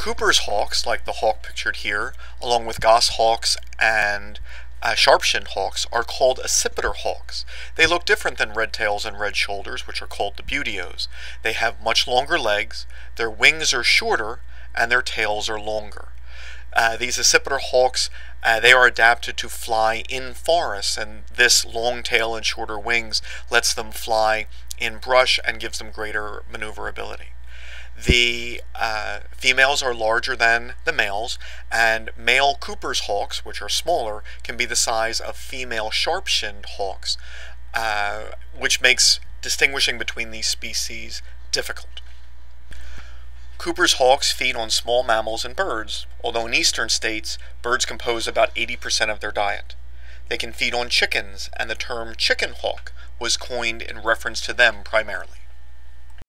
Cooper's hawks, like the hawk pictured here, along with goshawks and sharp-shinned hawks, are called accipiter hawks. They look different than red tails and red shoulders, which are called the buteos. They have much longer legs, their wings are shorter, and their tails are longer. These accipiter hawks, they are adapted to fly in forests, and this long tail and shorter wings lets them fly in brush and gives them greater maneuverability. The females are larger than the males, and male Cooper's hawks, which are smaller, can be the size of female sharp-shinned hawks, which makes distinguishing between these species difficult. Cooper's hawks feed on small mammals and birds, although in eastern states, birds compose about 80% of their diet. They can feed on chickens, and the term chicken hawk was coined in reference to them primarily.